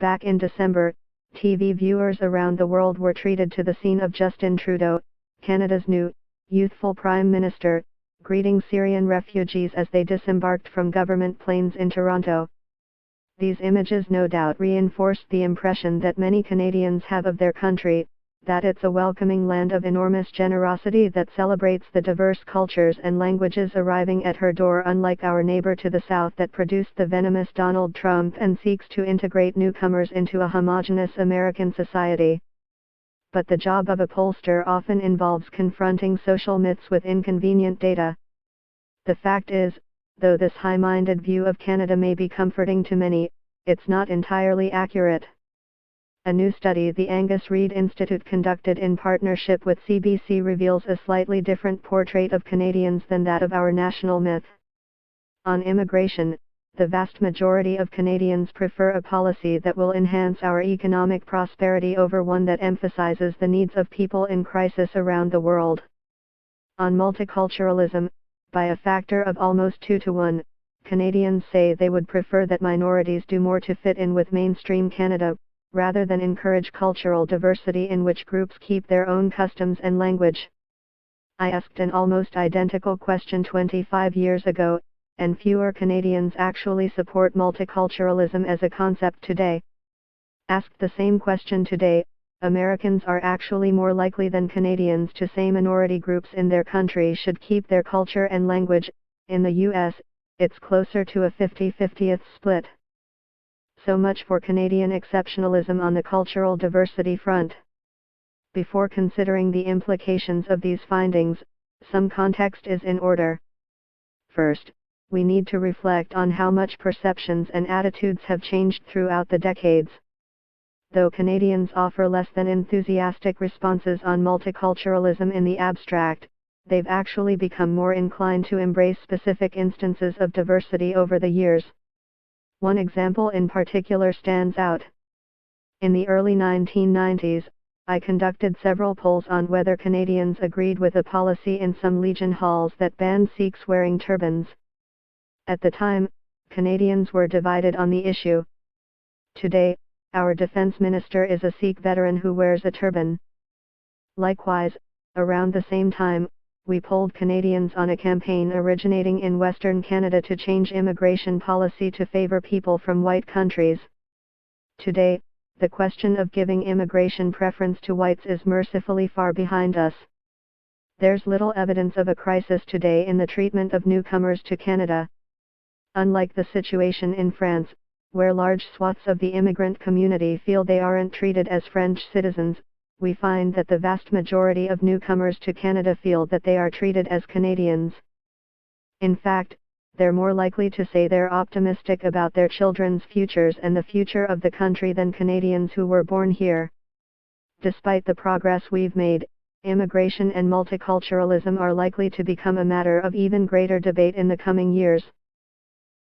Back in December, TV viewers around the world were treated to the scene of Justin Trudeau, Canada's new, youthful Prime Minister, greeting Syrian refugees as they disembarked from government planes in Toronto. These images no doubt reinforced the impression that many Canadians have of their country, that it's a welcoming land of enormous generosity that celebrates the diverse cultures and languages arriving at her door, unlike our neighbor to the south that produced the venomous Donald Trump and seeks to integrate newcomers into a homogeneous American society. But the job of a pollster often involves confronting social myths with inconvenient data. The fact is, though this high-minded view of Canada may be comforting to many, it's not entirely accurate. A new study the Angus Reid Institute conducted in partnership with CBC reveals a slightly different portrait of Canadians than that of our national myth. On immigration, the vast majority of Canadians prefer a policy that will enhance our economic prosperity over one that emphasizes the needs of people in crisis around the world. On multiculturalism, by a factor of almost 2 to 1, Canadians say they would prefer that minorities do more to fit in with mainstream Canada, rather than encourage cultural diversity in which groups keep their own customs and language. I asked an almost identical question 25 years ago, and fewer Canadians actually support multiculturalism as a concept today. Asked the same question today, Americans are actually more likely than Canadians to say minority groups in their country should keep their culture and language. In the US, it's closer to a 50-50 split. So much for Canadian exceptionalism on the cultural diversity front. Before considering the implications of these findings, some context is in order. First, we need to reflect on how much perceptions and attitudes have changed throughout the decades. Though Canadians offer less than enthusiastic responses on multiculturalism in the abstract, they've actually become more inclined to embrace specific instances of diversity over the years. One example in particular stands out. In the early 1990s, I conducted several polls on whether Canadians agreed with a policy in some Legion halls that banned Sikhs wearing turbans. At the time, Canadians were divided on the issue. Today, our defense minister is a Sikh veteran who wears a turban. Likewise, around the same time, we polled Canadians on a campaign originating in Western Canada to change immigration policy to favor people from white countries. Today, the question of giving immigration preference to whites is mercifully far behind us. There's little evidence of a crisis today in the treatment of newcomers to Canada. Unlike the situation in France, where large swaths of the immigrant community feel they aren't treated as French citizens, we find that the vast majority of newcomers to Canada feel that they are treated as Canadians. In fact, they're more likely to say they're optimistic about their children's futures and the future of the country than Canadians who were born here. Despite the progress we've made, immigration and multiculturalism are likely to become a matter of even greater debate in the coming years.